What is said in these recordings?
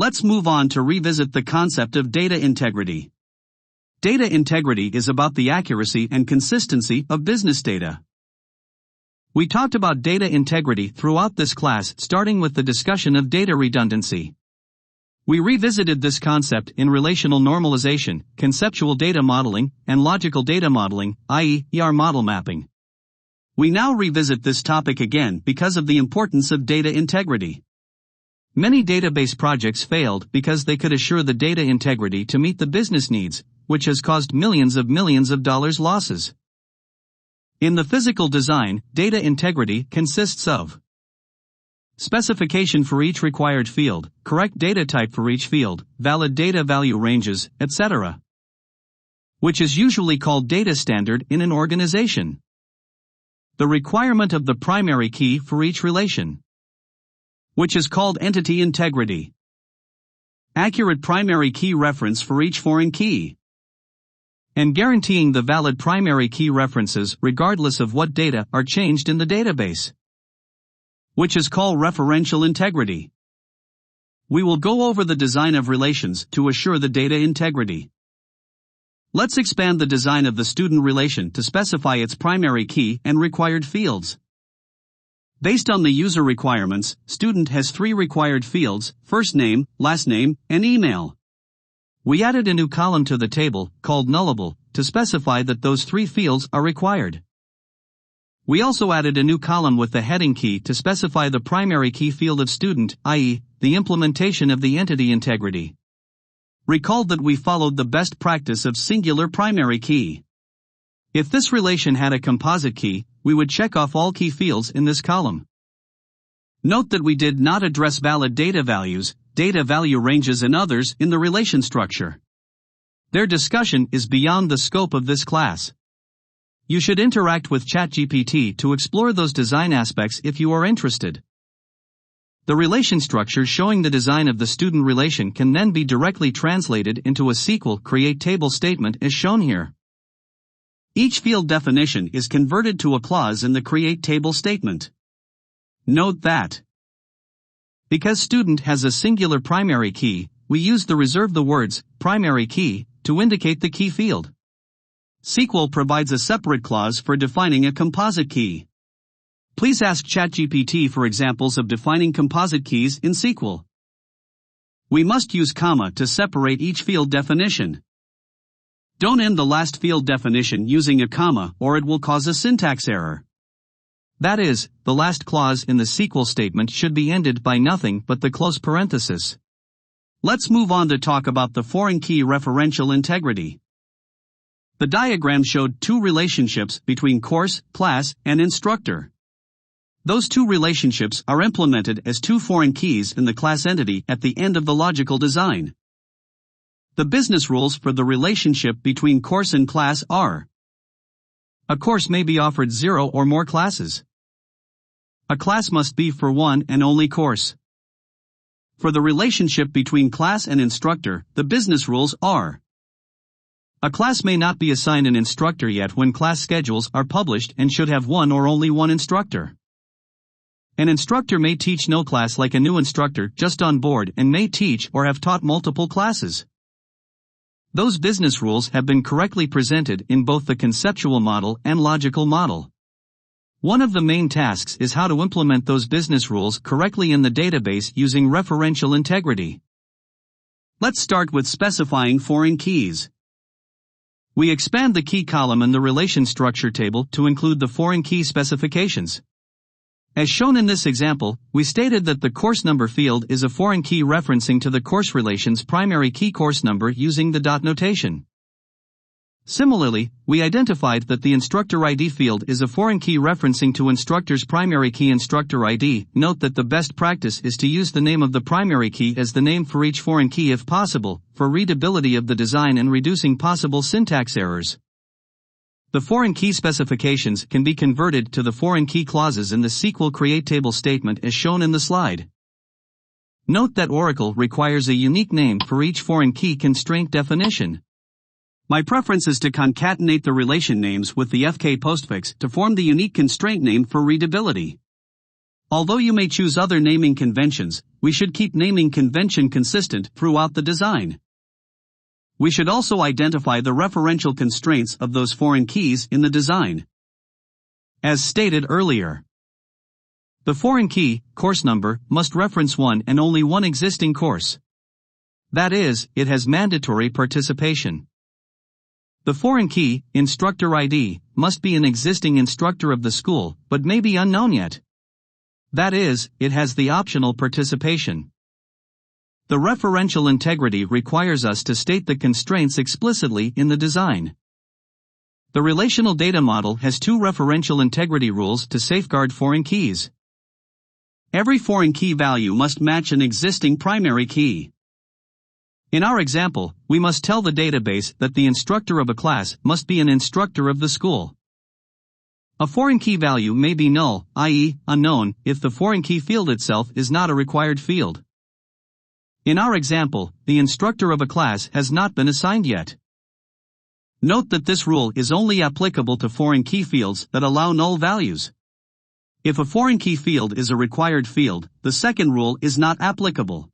Let's move on to revisit the concept of data integrity. Data integrity is about the accuracy and consistency of business data. We talked about data integrity throughout this class, starting with the discussion of data redundancy. We revisited this concept in relational normalization, conceptual data modeling, and logical data modeling, i.e., ER model mapping. We now revisit this topic again because of the importance of data integrity. Many database projects failed because they could assure the data integrity to meet the business needs, which has caused millions of dollars losses. In the physical design, data integrity consists of specification for each required field, correct data type for each field, valid data value ranges, etc., which is usually called data standard in an organization. The requirement of the primary key for each relation, which is called entity integrity. Accurate primary key reference for each foreign key, and guaranteeing the valid primary key references regardless of what data are changed in the database, which is called referential integrity. We will go over the design of relations to assure the data integrity. Let's expand the design of the student relation to specify its primary key and required fields. Based on the user requirements, student has 3 required fields: first name, last name, and email. We added a new column to the table, called nullable, to specify that those 3 fields are required. We also added a new column with the heading key to specify the primary key field of student, i.e., the implementation of the entity integrity. Recall that we followed the best practice of singular primary key. If this relation had a composite key, we would check off all key fields in this column. Note that we did not address valid data values, data value ranges and others in the relation structure. Their discussion is beyond the scope of this class. You should interact with ChatGPT to explore those design aspects if you are interested. The relation structure showing the design of the student relation can then be directly translated into a SQL create table statement as shown here. Each field definition is converted to a clause in the create table statement. Note that because student has a singular primary key, we use the reserve the words primary key to indicate the key field. SQL provides a separate clause for defining a composite key. Please ask ChatGPT for examples of defining composite keys in SQL. We must use comma to separate each field definition. Don't end the last field definition using a comma or it will cause a syntax error. That is, the last clause in the SQL statement should be ended by nothing but the close parenthesis. Let's move on to talk about the foreign key referential integrity. The diagram showed 2 relationships between course, class, and instructor. Those 2 relationships are implemented as 2 foreign keys in the class entity at the end of the logical design. The business rules for the relationship between course and class are: a course may be offered 0 or more classes. A class must be for one and only course. For the relationship between class and instructor, the business rules are: a class may not be assigned an instructor yet when class schedules are published and should have one or only one instructor. An instructor may teach no class like a new instructor just on board and may teach or have taught multiple classes. Those business rules have been correctly presented in both the conceptual model and logical model. One of the main tasks is how to implement those business rules correctly in the database using referential integrity. Let's start with specifying foreign keys. We expand the key column in the relation structure table to include the foreign key specifications. As shown in this example, we stated that the course number field is a foreign key referencing to the course relation's primary key course number using the dot notation. Similarly, we identified that the instructor ID field is a foreign key referencing to instructor's primary key instructor ID. Note that the best practice is to use the name of the primary key as the name for each foreign key if possible, for readability of the design and reducing possible syntax errors. The foreign key specifications can be converted to the foreign key clauses in the SQL create table statement as shown in the slide. Note that Oracle requires a unique name for each foreign key constraint definition. My preference is to concatenate the relation names with the FK postfix to form the unique constraint name for readability. Although you may choose other naming conventions, we should keep naming convention consistent throughout the design. We should also identify the referential constraints of those foreign keys in the design. As stated earlier, the foreign key, course number, must reference one and only one existing course. That is, it has mandatory participation. The foreign key, instructor ID, must be an existing instructor of the school, but may be unknown yet. That is, it has the optional participation. The referential integrity requires us to state the constraints explicitly in the design. The relational data model has two referential integrity rules to safeguard foreign keys. Every foreign key value must match an existing primary key. In our example, we must tell the database that the instructor of a class must be an instructor of the school. A foreign key value may be null, i.e., unknown, if the foreign key field itself is not a required field. In our example, the instructor of a class has not been assigned yet. Note that this rule is only applicable to foreign key fields that allow null values. If a foreign key field is a required field, the second rule is not applicable.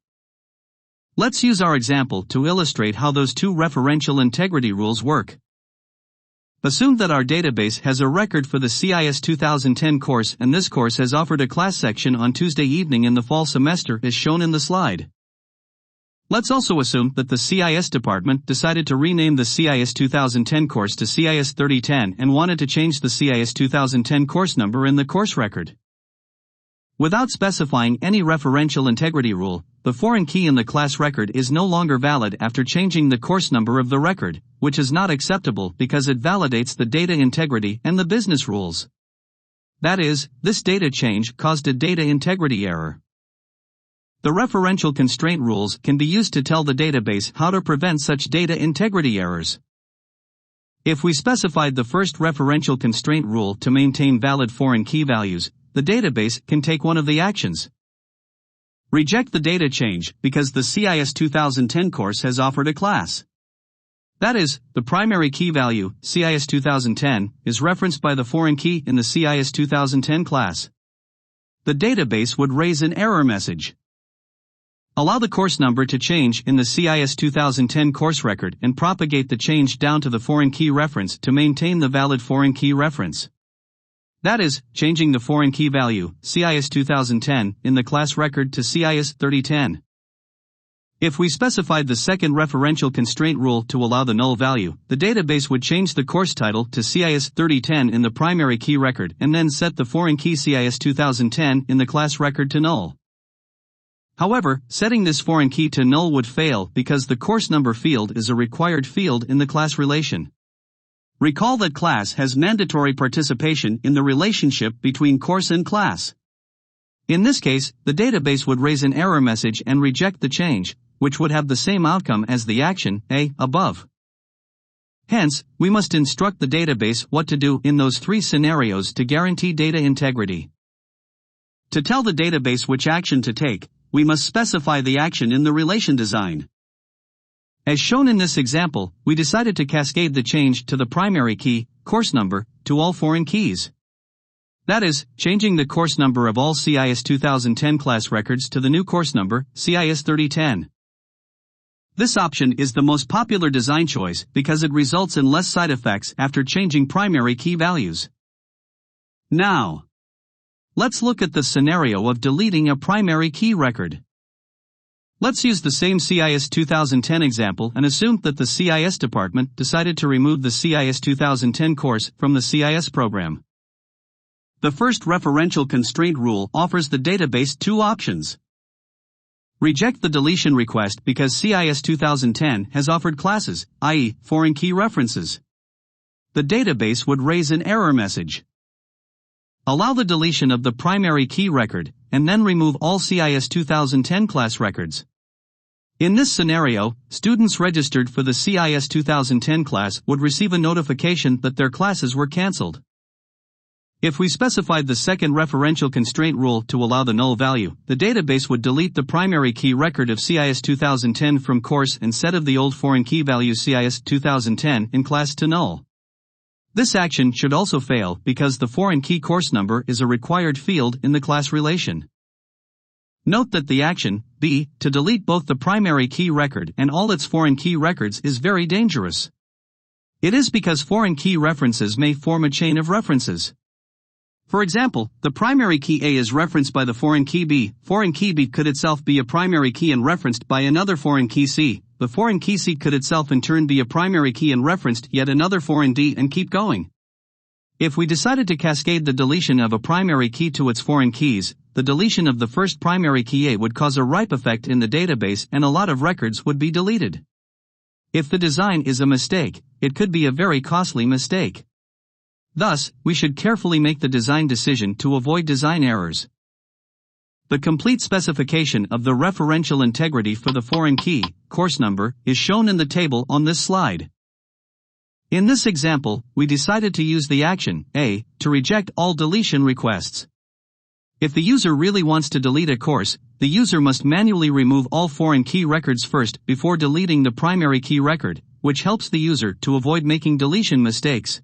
Let's use our example to illustrate how those two referential integrity rules work. Assume that our database has a record for the CIS 2010 course and this course has offered a class section on Tuesday evening in the fall semester as shown in the slide. Let's also assume that the CIS department decided to rename the CIS 2010 course to CIS 3010 and wanted to change the CIS 2010 course number in the course record. Without specifying any referential integrity rule, the foreign key in the class record is no longer valid after changing the course number of the record, which is not acceptable because it validates the data integrity and the business rules. That is, this data change caused a data integrity error. The referential constraint rules can be used to tell the database how to prevent such data integrity errors. If we specified the first referential constraint rule to maintain valid foreign key values, the database can take one of the actions. Reject the data change because the CIS 2010 course has offered a class. That is, the primary key value, CIS 2010, is referenced by the foreign key in the CIS 2010 class. The database would raise an error message. Allow the course number to change in the CIS 2010 course record and propagate the change down to the foreign key reference to maintain the valid foreign key reference. That is, changing the foreign key value, CIS 2010, in the class record to CIS 3010. If we specified the second referential constraint rule to allow the null value, the database would change the course title to CIS 3010 in the primary key record and then set the foreign key CIS 2010 in the class record to null. However, setting this foreign key to null would fail because the course number field is a required field in the class relation. Recall that class has mandatory participation in the relationship between course and class. In this case, the database would raise an error message and reject the change, which would have the same outcome as the action, A, above. Hence, we must instruct the database what to do in those three scenarios to guarantee data integrity. To tell the database which action to take, we must specify the action in the relation design. As shown in this example, we decided to cascade the change to the primary key, course number, to all foreign keys. That is, changing the course number of all CIS 2010 class records to the new course number, CIS 3010. This option is the most popular design choice because it results in less side effects after changing primary key values. Now, let's look at the scenario of deleting a primary key record. Let's use the same CIS 2010 example and assume that the CIS department decided to remove the CIS 2010 course from the CIS program. The first referential constraint rule offers the database two options. Reject the deletion request because CIS 2010 has offered classes, i.e., foreign key references. The database would raise an error message. Allow the deletion of the primary key record, and then remove all CIS 2010 class records. In this scenario, students registered for the CIS 2010 class would receive a notification that their classes were cancelled. If we specified the second referential constraint rule to allow the null value, the database would delete the primary key record of CIS 2010 from course and set of the old foreign key value CIS 2010 in class to null. This action should also fail because the foreign key course number is a required field in the class relation. Note that the action, B, to delete both the primary key record and all its foreign key records is very dangerous. It is because foreign key references may form a chain of references. For example, the primary key A is referenced by the foreign key B. Foreign key B could itself be a primary key and referenced by another foreign key C. The foreign key C could itself in turn be a primary key and referenced yet another foreign D, and keep going. If we decided to cascade the deletion of a primary key to its foreign keys, the deletion of the first primary key A would cause a ripe effect in the database and a lot of records would be deleted. If the design is a mistake, it could be a very costly mistake. Thus, we should carefully make the design decision to avoid design errors. The complete specification of the referential integrity for the foreign key, course number, is shown in the table on this slide. In this example, we decided to use the action, A, to reject all deletion requests. If the user really wants to delete a course, the user must manually remove all foreign key records first before deleting the primary key record, which helps the user to avoid making deletion mistakes.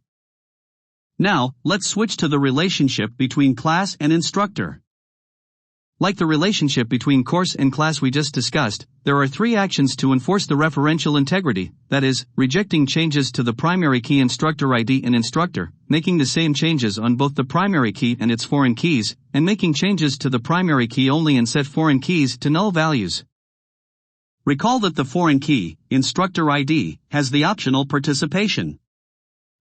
Now, let's switch to the relationship between class and instructor. Like the relationship between course and class we just discussed, there are three actions to enforce the referential integrity, that is, rejecting changes to the primary key instructor ID and instructor, making the same changes on both the primary key and its foreign keys, and making changes to the primary key only and set foreign keys to null values. Recall that the foreign key, instructor ID, has the optional participation.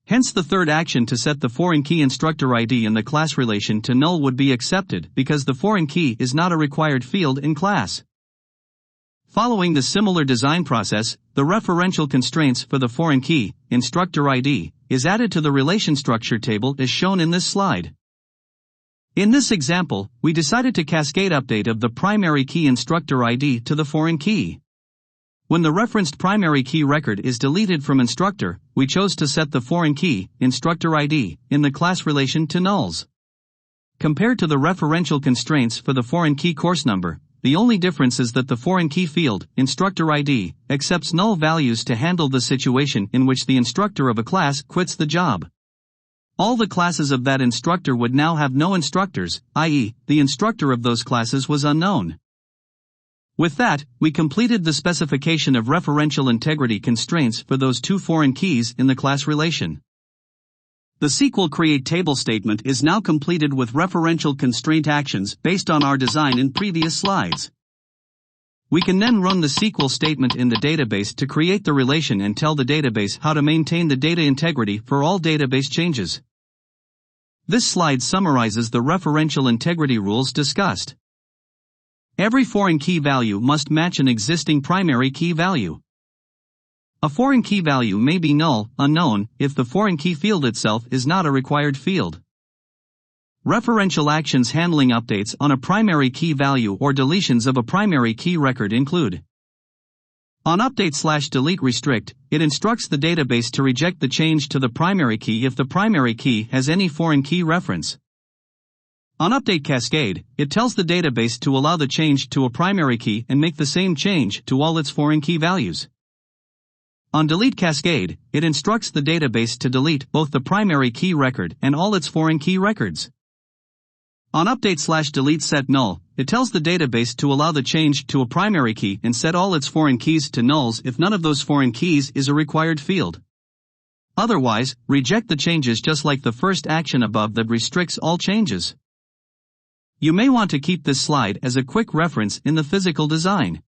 Hence the third action to set the foreign key instructor ID in the class relation to null would be accepted because the foreign key is not a required field in class. Following the similar design process, the referential constraints for the foreign key, instructor ID, is added to the relation structure table as shown in this slide. In this example, we decided to cascade update of the primary key instructor ID to the foreign key. When the referenced primary key record is deleted from instructor, we chose to set the foreign key, instructor ID, in the class relation to nulls. Compared to the referential constraints for the foreign key course number, the only difference is that the foreign key field, instructor ID, accepts null values to handle the situation in which the instructor of a class quits the job. All the classes of that instructor would now have no instructors, i.e., the instructor of those classes was unknown. With that, we completed the specification of referential integrity constraints for those two foreign keys in the class relation. The SQL create table statement is now completed with referential constraint actions based on our design in previous slides. We can then run the SQL statement in the database to create the relation and tell the database how to maintain the data integrity for all database changes. This slide summarizes the referential integrity rules discussed. Every foreign key value must match an existing primary key value. A foreign key value may be null, unknown, if the foreign key field itself is not a required field. Referential actions handling updates on a primary key value or deletions of a primary key record include: on update/delete restrict, it instructs the database to reject the change to the primary key if the primary key has any foreign key reference. On update cascade, it tells the database to allow the change to a primary key and make the same change to all its foreign key values. On delete cascade, it instructs the database to delete both the primary key record and all its foreign key records. On update/delete set null, it tells the database to allow the change to a primary key and set all its foreign keys to nulls if none of those foreign keys is a required field. Otherwise, reject the changes just like the first action above that restricts all changes. You may want to keep this slide as a quick reference in the physical design.